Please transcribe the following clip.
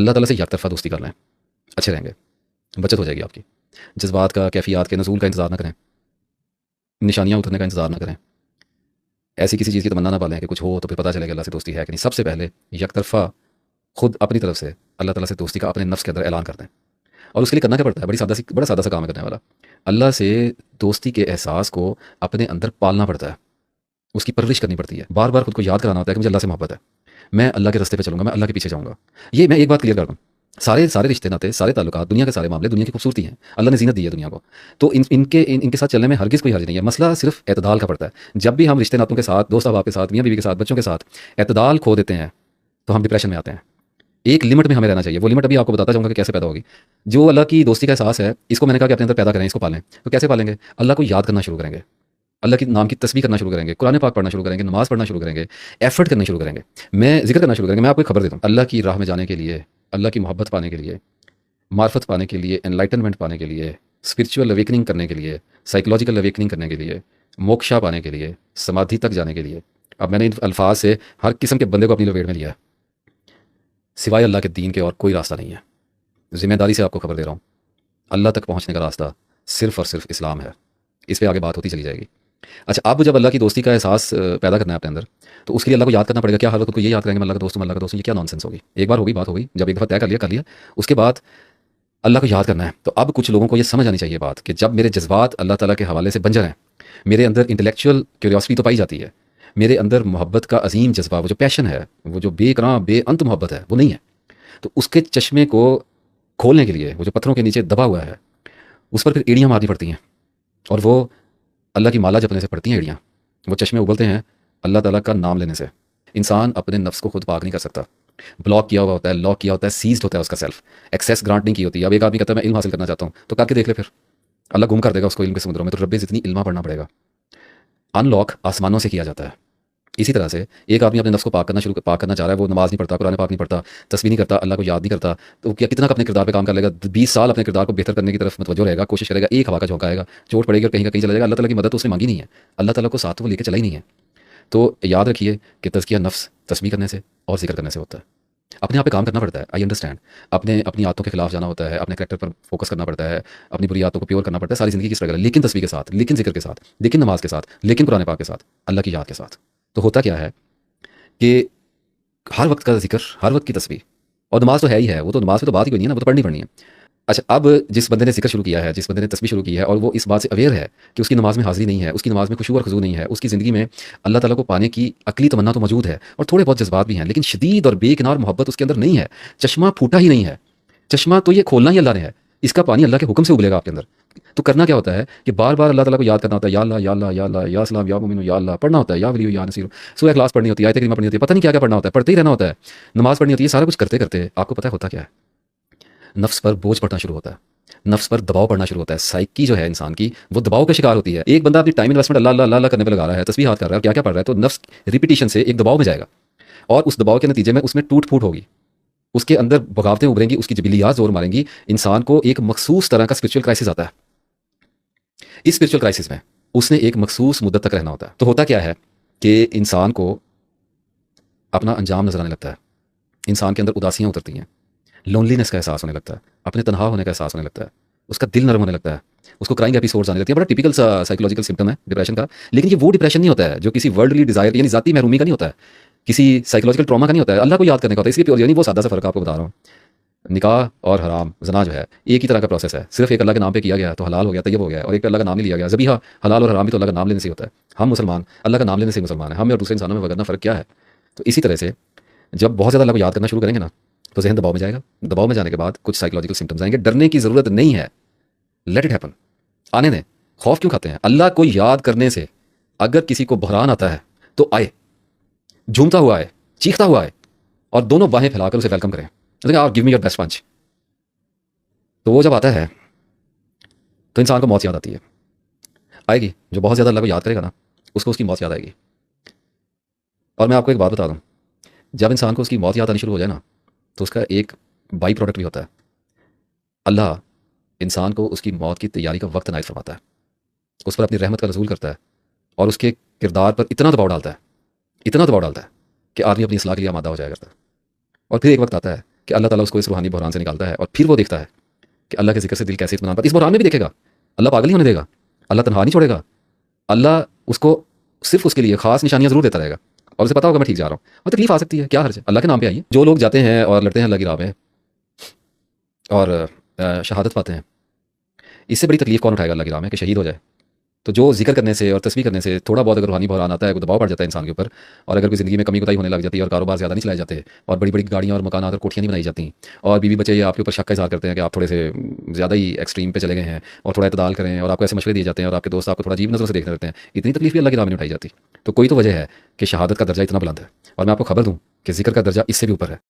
अल्लाह ताला से यकतरफ़ा दोस्ती कर लें, अच्छे रहेंगे, बचत हो जाएगी आपकी। जज़्बात का, कैफ़ियत के नज़ूल का इंतज़ार ना करें, निशानियाँ उतरने का इंतज़ार ना करें, ऐसी किसी चीज़ की तमन्ना ना पालें कि कुछ हो तो फिर पता चले कि अल्लाह से दोस्ती है कि नहीं। सबसे पहले यकतरफ़ा खुद अपनी तरफ से अल्लाह ताला से दोस्ती का अपने नफ्स के अंदर ऐलान कर दें। और उसके लिए करना क्या पड़ता है? बड़ा सादा सा काम है करने वाला। अल्लाह से दोस्ती के एहसास को अपने अंदर पालना पड़ता है, उसकी परवरिश करनी पड़ती है। बार-बार खुद को याद कराना होता है कि मुझे अल्लाह से मोहब्बत है। मैं अल्लाह के रास्ते पे चलूँगा, मैं अल्लाह के पीछे जाऊँगा। ये मैं एक बात क्लियर कर दूँ, सारे सारे रिश्ते नाते, सारे ताल्लुकात, दुनिया के सारे मामले दुनिया की खूबसूरती हैं। अल्लाह ने ज़ीनत दी है दुनिया को। तो इनके साथ चलने में हरगिज़ कोई हर्ज नहीं है। मसला सिर्फ़ एतदाल का पड़ता है। जब भी हम रिश्ते नातों के साथ, दोस्त अहबाब के साथ, मियाँ-बीवी के साथ, बच्चों के साथ एतदाल खो देते हैं, तो हम डिप्रेशन में आते हैं। एक लिमिट में हमें रहना चाहिए। वो लिमिट अभी आपको बताता जाऊँगा कि कैसे पैदा होगी। जो अल्लाह की दोस्ती का एहसास है, इसको मैंने कहा कि अपने अंदर पैदा करें, इसको पालें। तो कैसे पालेंगे? अल्लाह को याद करना शुरू करेंगे। अल्लाह के नाम की तस्बीह करना शुरू करेंगे, कुरान पाक पढ़ना शुरू करेंगे, नमाज़ पढ़ना शुरू करेंगे, एफ़र्ट करना शुरू करेंगे। मैं ज़िक्र करना शुरू करेंगे। मैं आपको एक खबर देता हूँ। अल्लाह की राह में जाने के लिए, अल्लाह की मोहब्बत पाने के लिए, मार्फत पाने के लिए, एनलाइटनमेंट पाने के लिए, स्पिरिचुअल अवेकनिंग करने के लिए, साइकोलॉजिकल अवेकनिंग करने के लिए, मोक्षा पाने के लिए, समाधि तक जाने के लिए, अब मैंने इन अल्फाज से हर किस्म के बंदे को अपनी लपेट में लिया है। सिवाय अल्लाह के दीन के और कोई रास्ता नहीं है। ज़िम्मेदारी से आपको खबर दे रहा हूँ, अल्लाह तक पहुँचने का रास्ता सिर्फ़ और सिर्फ़ इस्लाम है। इस पे आगे बात होती चली जाएगी। अच्छा, अब जब अल्लाह की दोस्ती का एहसास पैदा करना है अपने अंदर, तो उसके लिए अल्लाह को याद करना पड़ेगा। क्या हर वक़्त खुद को ये याद करेंगे मैं अल्लाह का दोस्त हूँ, मैं अल्लाह का दोस्त हूँ, ये क्या नॉनसेंस होगी। एक बार होगी, बात हो गई, जब एक दफ़ा तय कर लिया। उसके बाद अल्लाह को याद करना है। तो अब कुछ लोगों को ये समझ आनी चाहिए बात कि जब मेरे जज़्बात अल्लाह ताला के हवाले से बंजर हैं, मेरे अंदर इंटेलेक्चुअल क्यूरियोसिटी तो पाई जाती है, मेरे अंदर मोहब्बत का अज़ीम जज़्बा, वो जो पैशन है, वो जो बेकरां बेअंत मोहब्बत है, वो नहीं है। तो उसके चश्मे को खोलने के लिए वो जो पत्थरों के नीचे दबा हुआ है, उस पर फिर एड़ियाँ मारनी पड़ती हैं। और वो अल्लाह की माला जपने से पड़ती हैं एड़ियाँ। वो चश्मे उबलते हैं अल्लाह ताला का नाम लेने से। इंसान अपने नफ्स को खुद पाक नहीं कर सकता। ब्लॉक किया हुआ होता है, लॉक किया होता है, सीज्ड होता है उसका सेल्फ। एक्सेस ग्रांट नहीं की होती। अब एक आदमी कहता है मैं इल्म हासिल करना चाहता हूँ, तो करके देख ले फिर। अल्लाह गुम कर देगा उसको इल्म के समुद्रों में। तो रब्बे जितनी इल्मा पढ़ना पड़ेगा। अनलॉक आसमानों से किया जाता है। इसी तरह से एक आदमी अपने नफ्स को पाक करना चाह रहा है, वो नमाज नहीं पढ़ता, कुरान पाक नहीं पढ़ता, तस्बीह नहीं करता, अल्लाह को याद नहीं करता, तो क्या कितना अपने किरदार पे काम कर लेगा? 20 साल अपने किरदार को बेहतर करने की तरफ मुतवज्जो रहेगा, कोशिश करेगा, एक हवा का झोंका आएगा, चोट पड़ेगी और कहीं का कहीं चला जाएगा। अल्लाह ताला की मदद तो उसने मांगी नहीं है, अल्लाह ताला को साथ तो वो लेके चला ही नहीं है। तो याद रखिए कि तज़किया नफ्स तस्बीह करने से और जिक्र करने से होता है। अपने आप पे काम करना पड़ता है, आई अंडरस्टैंड। अपने अपनी आदतों के खिलाफ जाना होता है, अपने करैक्टर पर फोकस करना पड़ता है, अपनी बुरी आदतों को प्योर करना पड़ता है, सारी ज़िंदगी की स्ट्रगल है। लेकिन तस्बीह के साथ, लेकिन जिक्र के साथ, लेकिन नमाज के साथ, लेकिन कुरान पाक के साथ, अल्लाह की याद के साथ। तो होता क्या है कि हर वक्त का जिक्र, हर वक्त की तस्बीह और नमाज तो है ही है। वो तो नमाज में तो बात ही कोई नहीं है ना, वो तो पढ़नी पड़नी है। अच्छा, अब जिस बंदे ने जिक्र शुरू किया है, जिस बंदे ने तस्बीह शुरू की है और वो इस बात से अवेयर है कि उसकी नमाज में हाज़िरी नहीं है, उसकी नमाज में खुशू और खुजू नहीं है, उसकी ज़िंदगी में अल्लाह ताला को पाने की अकली तमन्ना तो मौजूद है और थोड़े बहुत जज्बात भी हैं, लेकिन शदीद और बेकिनार मोहब्बत उसके अंदर नहीं है। चश्मा फूटा ही नहीं है। चश्मा तो ये खोलना ही अल्लाह ने है। इसका पानी अल्लाह के हुक्म से उबलेगा आपके अंदर। तो करना क्या होता है कि बार-बार अल्लाह ताला को याद करना होता है। या अल्लाह, या अल्लाह, या अल्लाह, या सलाम, या मोमिन, या अल्लाह पढ़ना होता है। या वली, या नसीर, सूरह इखलास पढ़नी होती है, आयत करीमा पढ़नी होती है, पता नहीं क्या-क्या पढ़ना होता है, पढ़ते ही रहना होता है। नमाज़ पढ़नी होती है, सारा कुछ करते-करते आपको पता है होता क्या है? नफ्स पर बोझ पड़ना शुरू होता है, नफ्स पर दबाव पड़ना शुरू होता है। साइकी जो है इंसान की, वो दबाव का शिकार होती है। एक बंदा अपनी टाइम इन्वेस्टमेंट अल्लाह, अल्लाह, अल्लाह करने पे लगा रहा है, तस्बीह याद कर रहा है, क्या-क्या पढ़ रहा है, तो नफ्स रिपिटिशन से एक दबाव में जाएगा और उस दबाव के नतीजे में उसमें टूट-फूट होगी। उसके अंदर बगावतें उभरेंगी, उसकी जबिलियात ज़ोर मारेंगी। इंसान को एक मखसूस तरह का स्पिरिचुअल क्राइसिस आता है। इस स्पिरिचुअल क्राइसिस में उसने एक मखसूस मुद्दत तक रहना होता है। तो होता क्या है कि इंसान को अपना अंजाम नजर आने लगता है, इंसान के अंदर उदासियाँ उतरती हैं, लोनलीनेस का एहसास होने लगता है, अपने तनहा होने का एहसास होने लगता है, उसका दिल नरम होने लगता है, उसको क्राइंग एपिसोड्स आने लगती है। बड़ा टिपिकल सा साइकोलॉजिकल सिम्टम है डिप्रेशन का। लेकिन ये वो डिप्रेशन नहीं होता है जो किसी वर्ल्डली डिजायर यानी जाती महरूमी का नहीं होता है, किसी साइकोलॉजिकल ट्रॉमा का नहीं होता है, अल्लाह को याद करने का होता है। इसलिए प्योर यानी वो सादा सा फ़र्क आपको बता रहा हूँ। निकाह और हराम जना जो है एक ही तरह का प्रोसेस है। सिर्फ एक अल्लाह के नाम पे किया गया तो हलाल हो गया, तैयब हो गया, और एक पे अल्लाह का नाम नहीं लिया गया। ज़बीहा हलाल और हराम भी तो अल्लाह का नाम लेने से ही होता है। हम मुसलमान अल्लाह का नाम लेने से ही मुसलमान हैं। हम में और दूसरे इंसानों में वगैरह फ़र्क क्या है? तो इसी तरह से जब बहुत ज़्यादा अल्लाह को याद करना शुरू करेंगे ना, तो ज़हन दबाव में जाएगा। दबाव में जाने के बाद कुछ साइकोलॉजिकल सिम्टम्स आएंगे। डरने की ज़रूरत नहीं है, लेट इट हैपन, आने दें। खौफ क्यों खाते हैं? अल्लाह को याद करने से अगर किसी को बहरान आता है तो आए, झूमता हुआ आए, चीखता हुआ आए और दोनों बाहें फैलाकर उसे वेलकम करें। गिव मी योर बेस्ट पंच। तो वो जब आता है तो इंसान को मौत याद आती है, आएगी। जो बहुत ज़्यादा अल्लाह को याद करेगा ना, उसको उसकी मौत याद आएगी। और मैं आपको एक बात बता दूं, जब इंसान को उसकी मौत याद आनी शुरू हो जाए ना, तो उसका एक बाई प्रोडक्ट भी होता है। अल्लाह इंसान को उसकी मौत की तैयारी का वक्त नायत फरमाता है, उस पर अपनी रहमत का रसूल करता है और उसके किरदार पर इतना दबाव डालता है, इतना दबाव डालता है कि आदमी अपनी इसलाह के लिए आमादा हो जाया करता है। और फिर एक वक्त आता है कि अल्लाह ताला उसको इस रूहानी बहरान से निकालता है और फिर वो देखता है कि अल्लाह के जिक्र से दिल कैसे इत्मीनान पाता है। इस बहरान में भी देखेगा, अल्लाह पागल नहीं होने देगा, अल्लाह तनहा नहीं छोड़ेगा, अल्लाह उसको सिर्फ उसके लिए खास निशानियां जरूर देता रहेगा और उसे पता होगा मैं ठीक जा रहा हूँ। और तकलीफ आ सकती है, क्या हर्ज है, अल्लाह के नाम पे आइए। जो लोग जाते हैं और लड़ते हैं अल्लाह की राह में और शहादत पाते हैं, इससे बड़ी तकलीफ कौन उठाएगा अल्लाह की राह में कि शहीद हो जाए। तो जो जिक्र करने से और तस्बीह करने से थोड़ा बहुत अगर रूहानी बहरान आता है, कोई दबाव पड़ जाता है इंसान के ऊपर, और अगर कोई ज़िंदगी में कमी कोताही होने लग जाती है और कारोबार ज़्यादा नहीं चलाए जाते और बड़ी बड़ी गाड़ियाँ और मकानात और कोठियाँ नहीं बनाई जाती और बीवी बच्चे ये आपके ऊपर शक का इज़हार करते हैं कि आप थोड़े से ज़्यादा ही एक्सट्रीम पे चले गए हैं और थोड़ा इतदाल करें, और आपको ऐसे मशवरे दिए जाते हैं और आपके दोस्त आपको थोड़ा अजीब नज़रों से देखने लगते हैं, इतनी तकलीफ भी अल्लाह की राह में नहीं उठाई जाती। तो कोई तो वजह है कि शहादत का दर्जा इतना बुलंद है। और मैं आपको खबर दूँ कि जिक्र का दर्जा इससे भी ऊपर है।